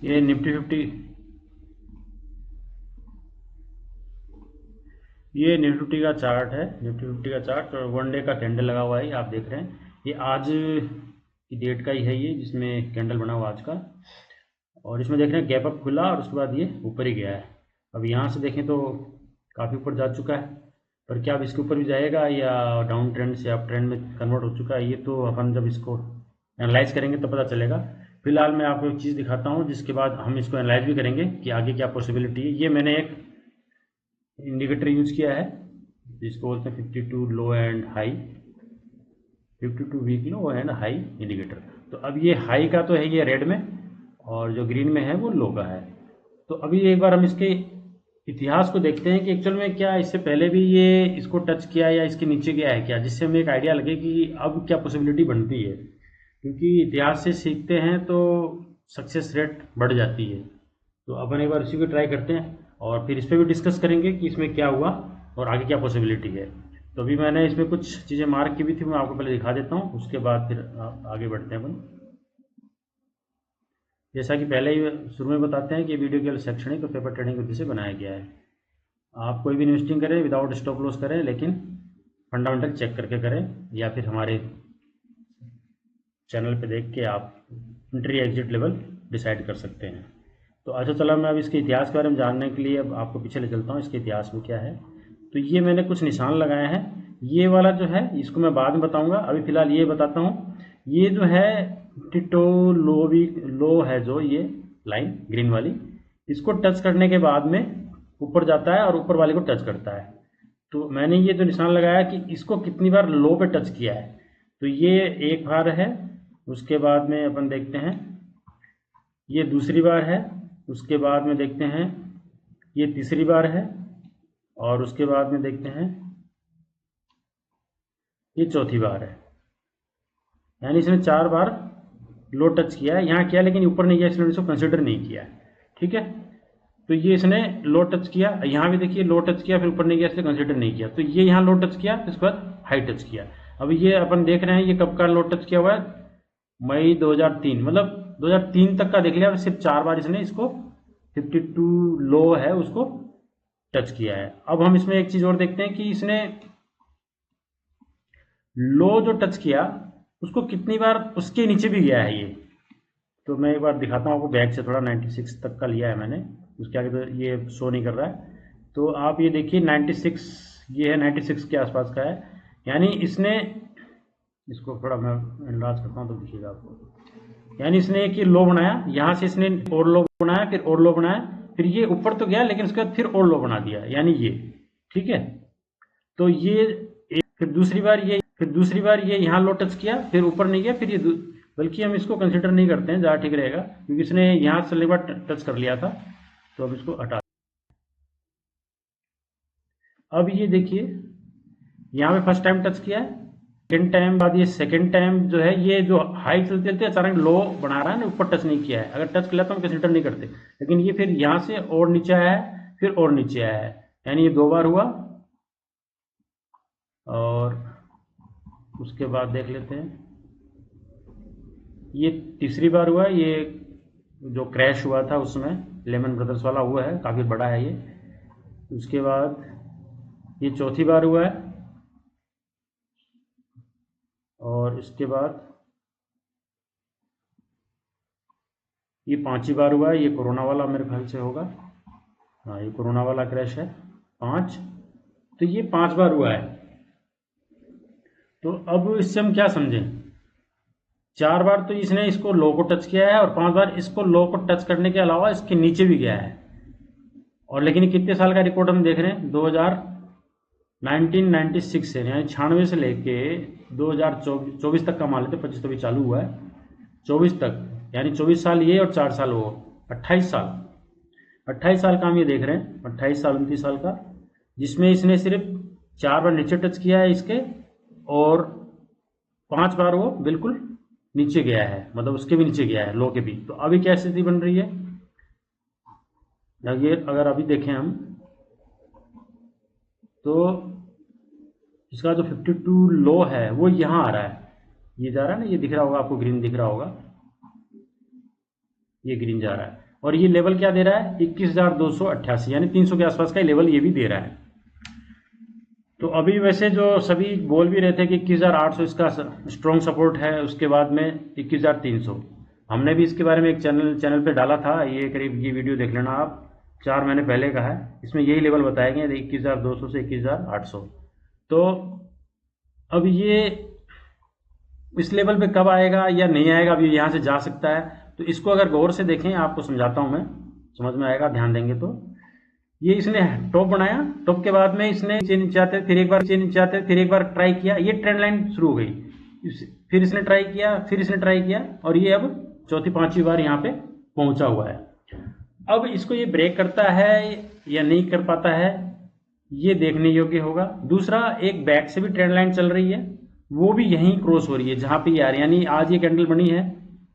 ये निफ्टी 50, ये निफ्टी 50 का चार्ट है। निफ्टी 50 का चार्ट और 1 डे का कैंडल लगा हुआ है, आप देख रहे हैं। ये आज की डेट का ही है ये, जिसमें कैंडल बना हुआ आज का। और इसमें देख रहे हैं गैप अप खुला और उसके बाद ये ऊपर ही गया है। अब यहाँ से देखें तो काफ़ी ऊपर जा चुका है, पर क्या अब इसके ऊपर भी जाएगा या डाउन ट्रेंड से अप ट्रेंड में कन्वर्ट हो चुका है, ये तो अपन जब इसको एनालाइज करेंगे तो पता चलेगा। फिलहाल मैं आपको एक चीज़ दिखाता हूँ, जिसके बाद हम इसको एनालाइज भी करेंगे कि आगे क्या पॉसिबिलिटी है। ये मैंने एक इंडिकेटर यूज किया है जिसको बोलते हैं 52 low and high, 52 week low and high indicator. तो अब ये हाई का तो है ये रेड में, और जो ग्रीन में है वो लो का है। तो अभी एक बार हम इसके इतिहास को देखते हैं कि एक्चुअल में क्या इससे पहले भी ये इसको टच किया या इसके नीचे गया है क्या, जिससे हमें एक आइडिया लगे कि अब क्या पॉसिबिलिटी बनती है। क्योंकि इतिहास से सीखते हैं तो सक्सेस रेट बढ़ जाती है। तो अपन एक बार इसी को ट्राई करते हैं और फिर इस पर भी डिस्कस करेंगे कि इसमें क्या हुआ और आगे क्या पॉसिबिलिटी है। तो अभी मैंने इसमें कुछ चीज़ें मार्क की भी थी, मैं आपको पहले दिखा देता हूँ, उसके बाद फिर आगे बढ़ते हैं अपन। जैसा कि पहले ही शुरू में बताते हैं कि वीडियो केवल शैक्षणिक और पेपर ट्रेडिंग उद्देश्य से बनाया गया है। आप कोई भी इन्वेस्टिंग करें विदाउट स्टॉप लॉस करें, लेकिन फंडामेंटल चेक करके करें, या फिर हमारे चैनल पे देख के आप एंट्री एग्जिट लेवल डिसाइड कर सकते हैं। तो अच्छा चला, मैं अब इसके इतिहास के बारे में जानने के लिए अब आपको पीछे ले चलता हूँ, इसके इतिहास में क्या है। तो ये मैंने कुछ निशान लगाए हैं, ये वाला जो है इसको मैं बाद में बताऊंगा, अभी फिलहाल ये बताता हूँ। ये जो है टिटो लो है, जो ये लाइन ग्रीन वाली, इसको टच करने के बाद में ऊपर जाता है और ऊपर वाले को टच करता है। तो मैंने ये जो निशान लगाया कि इसको कितनी बार लो पे टच किया है, तो ये एक बार है। उसके बाद में अपन देखते हैं ये दूसरी बार है। उसके बाद में देखते हैं ये तीसरी बार है, और उसके बाद में देखते हैं ये चौथी बार है। यानी इसने 4 बार लो टच किया है, यहाँ किया लेकिन ऊपर नहीं किया, इसलिए इसको कंसिडर नहीं किया। ठीक है, तो ये इसने लो टच किया, यहाँ भी देखिए लो टच किया, फिर ऊपर नहीं किया इसलिए कंसिडर नहीं किया। तो ये यहाँ लो टच किया, उसके बाद हाई टच किया। अब ये अपन देख रहे हैं ये कब का लो टच किया हुआ है, मई 2003, मतलब 2003 तक का देख लिया। सिर्फ 4 बार इसने इसको 52 लो है उसको टच किया है। अब हम इसमें एक चीज और देखते हैं कि इसने लो जो टच किया उसको कितनी बार उसके नीचे भी गया है ये। तो मैं एक बार दिखाता हूँ आपको, बैक से थोड़ा 96 तक का लिया है मैंने, उसके आगे तो ये शो नहीं कर रहा है। तो आप ये देखिए 96, ये है 96 के आसपास का है। यानी इसने, इसको थोड़ा मैं एनलार्ज करता हूँ तो दिखेगा आपको। यानी इसने एक ये लो बनाया, यहाँ से इसने और लो बनाया, फिर और लो बनाया, फिर ये ऊपर तो गया लेकिन उसके बाद फिर और लो बना दिया, यानी ये। ठीक है, तो ये फिर दूसरी बार ये यहाँ लो टच किया, फिर ऊपर नहीं गया, फिर ये बल्कि हम इसको कंसिडर नहीं करते हैं, ज़्यादा ठीक रहेगा, क्योंकि इसने यहाँ से एक बार टच कर लिया था। तो अब इसको हटा, अब ये देखिए यहाँ पे फर्स्ट टाइम टच किया है, सेकेंड टाइम बाद ये सेकेंड टाइम जो है ये जो हाई चलते चलते अचानक लो बना रहा है ना, ऊपर टच नहीं किया है। अगर टच किया तो हम कंसिडर नहीं करते, लेकिन ये फिर यहाँ से और नीचे आया है, फिर और नीचे आया है, यानी ये 2 बार हुआ। और उसके बाद देख लेते हैं ये तीसरी बार हुआ, ये जो क्रैश हुआ था उसमें लेमन ब्रदर्स वाला हुआ है, काफ़ी बड़ा है ये। उसके बाद ये चौथी बार हुआ है, और इसके बाद ये 5वीं बार हुआ है। ये कोरोना वाला मेरे ख्याल से होगा, हाँ ये कोरोना वाला क्रैश है 5। तो ये 5 बार हुआ है। तो अब इससे हम क्या समझें, 4 बार तो इसने इसको लो को टच किया है, और 5 बार इसको लो को टच करने के अलावा इसके नीचे भी गया है। और लेकिन कितने साल का रिकॉर्ड हम देख रहे हैं, 1996 से, यानी 96 से लेके 2024 तक का मान लेते, 25 तो भी चालू हुआ है, 24 तक, यानी 24 साल ये और 4 साल वो, 28 साल। 28 साल का हम ये देख रहे हैं, 28 साल 29 साल का, जिसमें इसने सिर्फ 4 बार नीचे टच किया है इसके, और 5 बार वो बिल्कुल नीचे गया है, मतलब उसके भी नीचे गया है, लो के भी। तो अभी क्या स्थिति बन रही है, ये अगर अभी देखें हम, तो इसका जो 52 लो है वो यहाँ आ रहा है, ये जा रहा है ना, ये दिख रहा होगा आपको, ग्रीन दिख रहा होगा, ये ग्रीन जा रहा है। और ये लेवल क्या दे रहा है 21,288, यानी 300 के आसपास का लेवल ये भी दे रहा है। तो अभी वैसे जो सभी बोल भी रहे थे कि 21,800 इसका स्ट्रॉन्ग सपोर्ट है, उसके बाद में 21,300। हमने भी इसके बारे में एक चैनल पे डाला था, ये करीब ये वीडियो देख लेना आप, 4 महीने पहले का है। इसमें यही लेवल बताए गए 21,200 से 21,800। तो अब ये इस लेवल पे कब आएगा या नहीं आएगा, अब ये यहाँ से जा सकता है। तो इसको अगर गौर से देखें, आपको समझाता हूँ मैं, समझ में आएगा, ध्यान देंगे तो। ये इसने टॉप बनाया, टॉप के बाद में इसने नीचे आते, फिर एक बार नीचे आते, फिर एक बार ट्राई किया, ये ट्रेंड लाइन शुरू हो गई, फिर इसने ट्राई किया, फिर इसने ट्राई किया, और ये अब चौथी पांचवी बार यहाँ पे पहुंचा हुआ है। अब इसको ये ब्रेक करता है या नहीं कर पाता है, ये देखने योग्य होगा। दूसरा, एक बैक से भी ट्रेंड लाइन चल रही है, वो भी यहीं क्रॉस हो रही है जहां पे यार, यानी आज ये कैंडल बनी है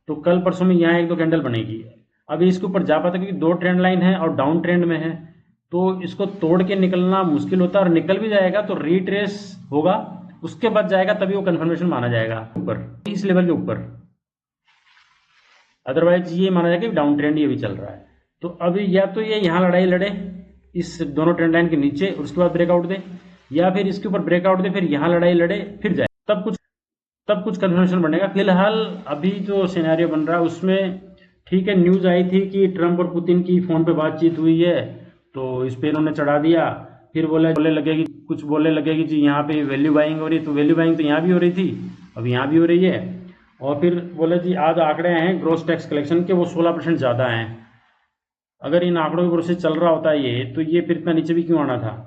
तो कल परसों में यहाँ एक दो कैंडल बनेगी। अभी इसके ऊपर जा पाता क्योंकि 2 ट्रेंड लाइन है और डाउन ट्रेंड में है, तो इसको तोड़ के निकलना मुश्किल होता है, और निकल भी जाएगा तो रीट्रेस होगा, उसके बाद जाएगा तभी वो कंफर्मेशन माना जाएगा ऊपर, इस लेवल के ऊपर। अदरवाइज ये माना जाएगा कि डाउन ट्रेंड ये भी चल रहा है। तो अभी या तो ये यहाँ लड़ाई लड़े इस दोनों ट्रेंड लाइन के नीचे, उसके बाद ब्रेकआउट दे, या फिर इसके ऊपर ब्रेकआउट दे, फिर यहाँ लड़ाई लड़े, फिर जाए, तब कुछ कंफर्मेशन बनेगा। फिलहाल अभी जो सिनेरियो बन रहा है उसमें ठीक है, न्यूज़ आई थी कि ट्रंप और पुतिन की फ़ोन पे बातचीत हुई है, तो इस पर इन्होंने चढ़ा दिया। फिर बोलने लगे कि कुछ बोलने लगे कि जी यहाँ पे वैल्यू बाइंग हो रही है, तो वैल्यू बाइंग तो यहाँ भी हो रही थी, अब यहाँ भी हो रही है। और फिर बोले जी आज आंकड़े हैं ग्रॉस टैक्स कलेक्शन के, वो 16% ज़्यादा हैं। अगर इन आंकड़ों के प्रोसेस चल रहा होता है ये, तो ये फिर इतना नीचे भी क्यों आना था।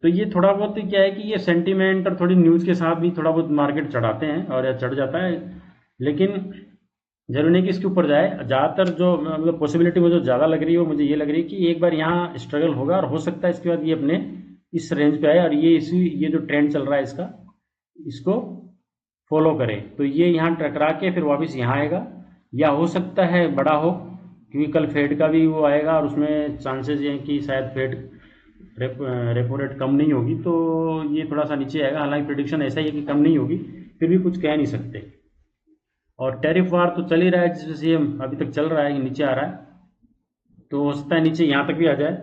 तो ये थोड़ा बहुत क्या है कि ये सेंटीमेंट और थोड़ी न्यूज़ के साथ भी थोड़ा बहुत मार्केट चढ़ाते हैं और या चढ़ जाता है, लेकिन जरूरी नहीं कि इसके ऊपर जाए। ज़्यादातर जो मतलब पॉसिबिलिटी मुझे ज़्यादा लग रही है वो मुझे ये लग रही है कि एक बार यहाँ स्ट्रगल होगा और हो सकता है इसके बाद ये अपने इस रेंज पे आए और ये जो ट्रेंड चल रहा है इसका, इसको फॉलो करे, तो ये यहाँ टकरा के फिर वापस यहाँ आएगा, या हो सकता है बड़ा हो, क्योंकि कल फेड का भी वो आएगा और उसमें चांसेस ये हैं कि शायद फेड रेपो रेट कम नहीं होगी, तो ये थोड़ा सा नीचे आएगा। हालांकि प्रेडिक्शन ऐसा ही है कि कम नहीं होगी, फिर भी कुछ कह नहीं सकते। और टैरिफ वार तो चल ही रहा है, जिस वजह से अभी तक चल रहा है कि नीचे आ रहा है, तो हो सकता है नीचे यहाँ तक भी आ जाए।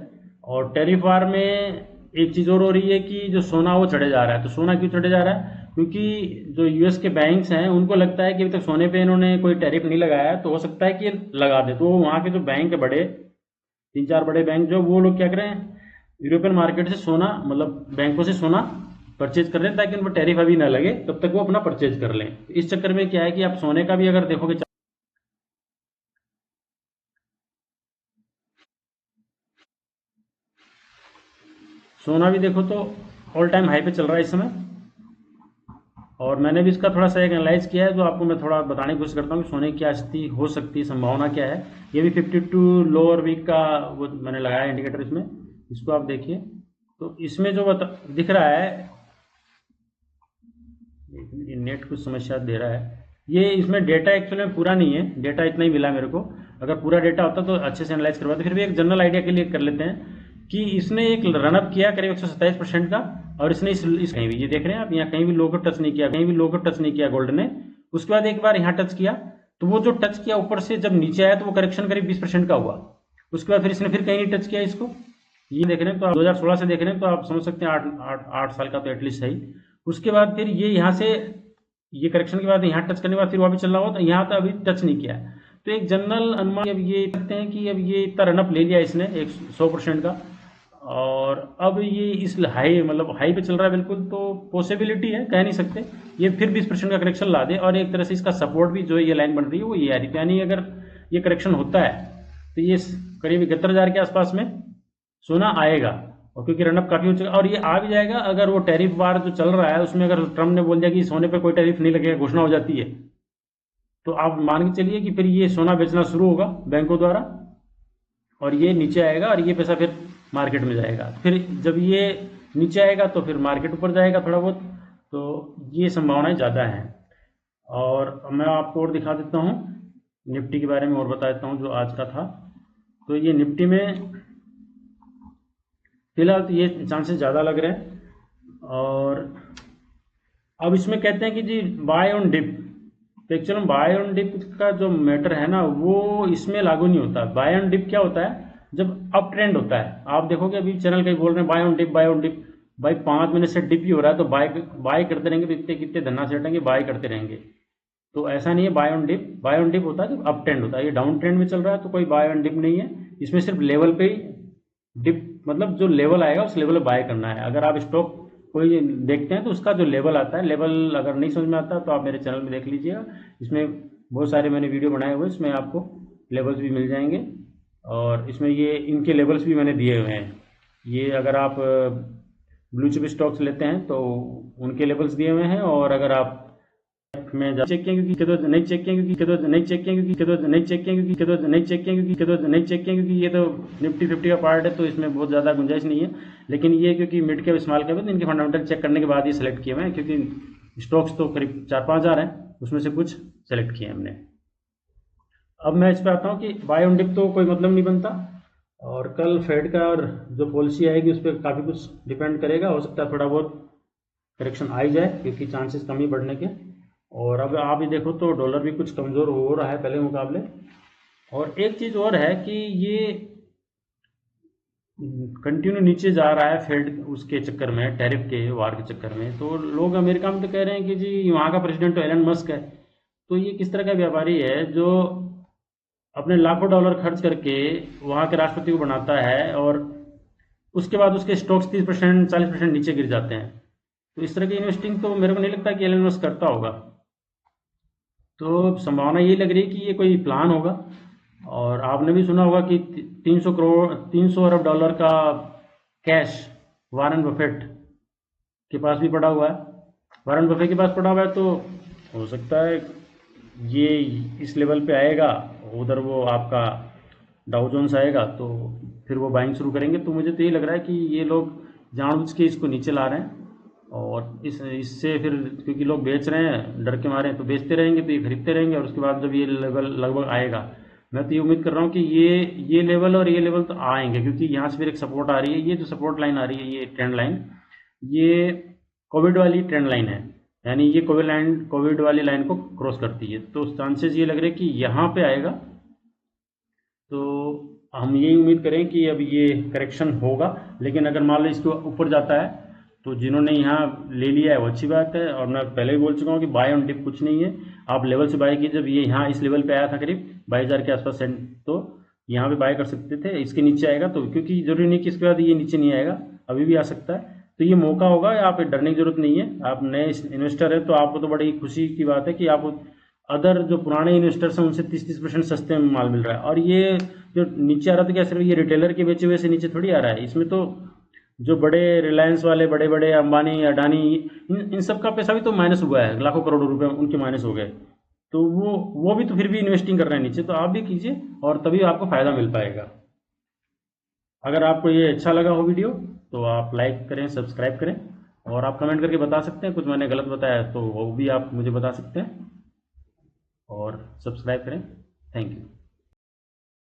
और टैरिफ वार में एक चीज़ और हो रही है कि जो सोना वो चढ़े जा रहा है। तो सोना क्यों चढ़े जा रहा है, क्योंकि जो यूएस के बैंक्स हैं उनको लगता है कि अभी तक सोने पे इन्होंने कोई टैरिफ नहीं लगाया है, तो हो सकता है कि लगा दे। तो वहाँ के जो बैंक है बड़े 3-4 बड़े बैंक, जो वो लोग क्या करें, यूरोपियन मार्केट से सोना, मतलब बैंकों से सोना परचेज कर लें, ताकि उन पर टैरिफ अभी ना लगे, तब तक वो अपना परचेज कर लें। इस चक्कर में क्या है कि आप सोने का भी अगर देखोगे, सोना भी देखो तो ऑल टाइम हाई पे चल रहा है इस समय। और मैंने भी इसका थोड़ा सा एक एनालाइज किया है, जो आपको मैं थोड़ा बताने की कोशिश करता हूँ कि सोने की क्या स्थिति हो सकती है, संभावना क्या है। ये भी 52 लोअर वीक का वो मैंने लगाया इंडिकेटर इसमें, इसको आप देखिए। तो इसमें जो दिख रहा है, नेट कुछ समस्या दे रहा है, ये इसमें डेटा एक्चुअली में पूरा नहीं है, डेटा इतना ही मिला मेरे को। अगर पूरा डेटा होता तो अच्छे से एनालाइज करवाते। फिर भी एक जनरल आइडिया के लिए कर लेते हैं कि इसने एक रनअप किया करीब 127% का, और इसने इस कहीं भी, ये देख रहे हैं आप, यहाँ कहीं भी लो को टच नहीं किया, कहीं भी लो को टच नहीं किया गोल्ड ने। उसके बाद एक बार यहाँ टच किया, तो वो जो टच किया ऊपर से जब नीचे आया तो वो करेक्शन करीब 20% का हुआ। उसके बाद फिर इसने फिर कहीं नहीं टच किया इसको, ये देख रहे हैं। तो आप 2016 से देख रहे हैं, तो आप समझ सकते हैं 8 साल का तो एटलीस्ट है ही। उसके बाद फिर ये यहाँ से, ये करेक्शन के बाद यहाँ टच करने के बाद फिर वापस चल रहा हो, तो यहाँ तो अभी टच नहीं किया। तो एक जनरल अनुमान अब ये सकते हैं कि अब ये इतना रनअप ले लिया इसने 100% का, और अब ये इस हाई, मतलब हाई पे चल रहा है बिल्कुल, तो पॉसिबिलिटी है, कह नहीं सकते, ये फिर 20% का करेक्शन ला दे। और एक तरह से इसका सपोर्ट भी जो ये लाइन बन रही है वो ये आ रही है, यानी अगर ये करेक्शन होता है तो ये करीब 71,000 के आसपास में सोना आएगा। और क्योंकि रनअप काफ़ी हो चुका, और ये आ भी जाएगा अगर वो टैरिफ वार जो चल रहा है उसमें अगर ट्रम्प ने बोल दिया कि सोने पे कोई टैरिफ नहीं लगेगा, घोषणा हो जाती है, तो आप मान के चलिए कि फिर ये सोना बेचना शुरू होगा बैंकों द्वारा, और ये नीचे आएगा और ये पैसा फिर मार्केट में जाएगा। फिर जब ये नीचे आएगा तो फिर मार्केट ऊपर जाएगा थोड़ा बहुत, तो ये संभावनाएं ज़्यादा हैं। और मैं आपको और दिखा देता हूँ निफ्टी के बारे में, और बता देता हूँ जो आज का था। तो ये निफ्टी में फिलहाल तो ये चांसेस ज़्यादा लग रहे हैं। और अब इसमें कहते हैं कि जी बाय ऑन डिप, तो एक्चुअली बाय ऑन डिप का जो मैटर है ना वो इसमें लागू नहीं होता। बाय ऑन डिप क्या होता है, जब अप ट्रेंड होता है, आप देखोगे अभी चैनल कहीं बोल रहे हैं buy on dip, buy on dip, भाई 5 मिनट से डिप ही हो रहा है तो बाय बाय करते रहेंगे तो इतने कितने धन्ना से हटेंगे, बाय करते रहेंगे। तो ऐसा नहीं है buy on dip. Buy on dip होता है जब अप ट्रेंड होता है, ये डाउन ट्रेंड में चल रहा है तो कोई बाय ऑन डिप नहीं है, इसमें सिर्फ लेवल पे ही डिप, मतलब जो लेवल आएगा उस लेवल पे बाय करना है। अगर आप स्टॉक कोई देखते हैं तो उसका जो लेवल आता है, लेवल अगर नहीं समझ में आता तो आप मेरे चैनल में देख लीजिएगा, इसमें बहुत सारे मैंने वीडियो बनाए हुए, इसमें आपको लेवल्स भी मिल जाएंगे और इसमें ये इनके लेवल्स भी मैंने दिए हुए हैं। ये अगर आप ब्लू चिप स्टॉक्स लेते हैं तो उनके लेवल्स दिए हुए हैं, और अगर आप में चेक किए क्योंकि कदर नहीं चेक किए क्योंकि कदर नहीं चेक किए क्योंकि कदर नहीं चेक किए क्योंकि कदर नहीं चेक किए क्योंकि कदर नहीं चेक किए क्योंकि ये तो निफ्टी 50 का पार्ट है तो इसमें बहुत ज़्यादा गुंजाइश नहीं है। लेकिन ये क्योंकि मिड कैप स्मॉल कैप है तो इनके फंडामेंटल चेक करने के बाद ये सेलेक्ट किए हुए हैं, क्योंकि स्टॉक्स तो करीब 4-5 हज़ार हैं, उसमें से कुछ सेलेक्ट किए हमने। अब मैं इस पर आता हूँ कि बाय ऑन डिप तो कोई मतलब नहीं बनता, और कल फेड का और जो पॉलिसी आएगी उस पर काफ़ी कुछ डिपेंड करेगा। हो सकता है थोड़ा बहुत करेक्शन आ ही जाए क्योंकि चांसेस कम ही बढ़ने के। और अब आप ही देखो तो डॉलर भी कुछ कमज़ोर हो रहा है पहले मुकाबले। और एक चीज़ और है कि ये कंटिन्यू नीचे जा रहा है फेड उसके चक्कर में, टैरिफ के वार के चक्कर में। तो लोग अमेरिका में तो कह रहे हैं कि जी वहाँ का प्रेसिडेंट तो एलन मस्क है, तो ये किस तरह का व्यापारी है जो अपने लाखों डॉलर खर्च करके वहाँ के राष्ट्रपति को बनाता है और उसके बाद उसके स्टॉक्स 30% 40% नीचे गिर जाते हैं। तो इस तरह की इन्वेस्टिंग तो मेरे को नहीं लगता कि एलन मस्क करता होगा। तो संभावना ये लग रही है कि ये कोई प्लान होगा। और आपने भी सुना होगा कि 300 अरब डॉलर का कैश वारन बफेट के पास भी पड़ा हुआ है। वारन बफेट के पास पड़ा हुआ है तो हो सकता है ये इस लेवल पे आएगा, उधर वो आपका डाउ जोन्स आएगा तो फिर वो बाइंग शुरू करेंगे। तो मुझे तो ये लग रहा है कि ये लोग जानबूझ के इसको नीचे ला रहे हैं, और इससे फिर क्योंकि लोग बेच रहे हैं डर के मारे तो बेचते रहेंगे, तो ये खरीदते रहेंगे, और उसके बाद जब ये लेवल लगभग आएगा, मैं तो ये उम्मीद कर रहा हूँ कि ये लेवल और ये लेवल तो आएंगे, क्योंकि यहाँ से फिर एक सपोर्ट आ रही है। ये जो सपोर्ट लाइन आ रही है, ये ट्रेंड लाइन, ये कोविड वाली ट्रेंड लाइन है, यानी ये कोविड वाली लाइन को क्रॉस करती है। तो चांसेस ये लग रहे हैं कि यहाँ पे आएगा। तो हम यही उम्मीद करें कि अब ये करेक्शन होगा, लेकिन अगर मान लो इसके ऊपर जाता है तो जिन्होंने यहाँ ले लिया है वो अच्छी बात है। और मैं पहले भी बोल चुका हूँ कि बाय ऑन डिप कुछ नहीं है, आप लेवल से बाय कीजिए। जब ये यहाँ इस लेवल पे आया था करीब 22,000 के आसपास सेंट, तो यहाँ पे बाय कर सकते थे। इसके नीचे आएगा तो, क्योंकि जरूरी नहीं कि इसके बाद ये नीचे नहीं आएगा, अभी भी आ सकता है। तो ये मौका होगा, आप डरने की जरूरत नहीं है। आप नए इन्वेस्टर है तो आपको तो बड़ी खुशी की बात है कि आप अदर जो पुराने इन्वेस्टर्स हैं उनसे 30% सस्ते में माल मिल रहा है। और ये जो नीचे आ रहा था क्या सिर्फ ये रिटेलर के बेचे हुए से नीचे थोड़ी आ रहा है, इसमें तो जो बड़े रिलायंस वाले, बड़े बड़े अंबानी, अडानी, इन सब का पैसा भी तो माइनस हुआ है, लाखों करोड़ों रुपए उनके माइनस हो गए। तो वो भी तो फिर भी इन्वेस्टिंग कर रहे हैं नीचे, तो आप भी कीजिए और तभी आपको फ़ायदा मिल पाएगा। अगर आपको ये अच्छा लगा हो वीडियो तो आप लाइक करें, सब्सक्राइब करें, और आप कमेंट करके बता सकते हैं कुछ मैंने गलत बताया तो वो भी आप मुझे बता सकते हैं, और सब्सक्राइब करें। Thank you.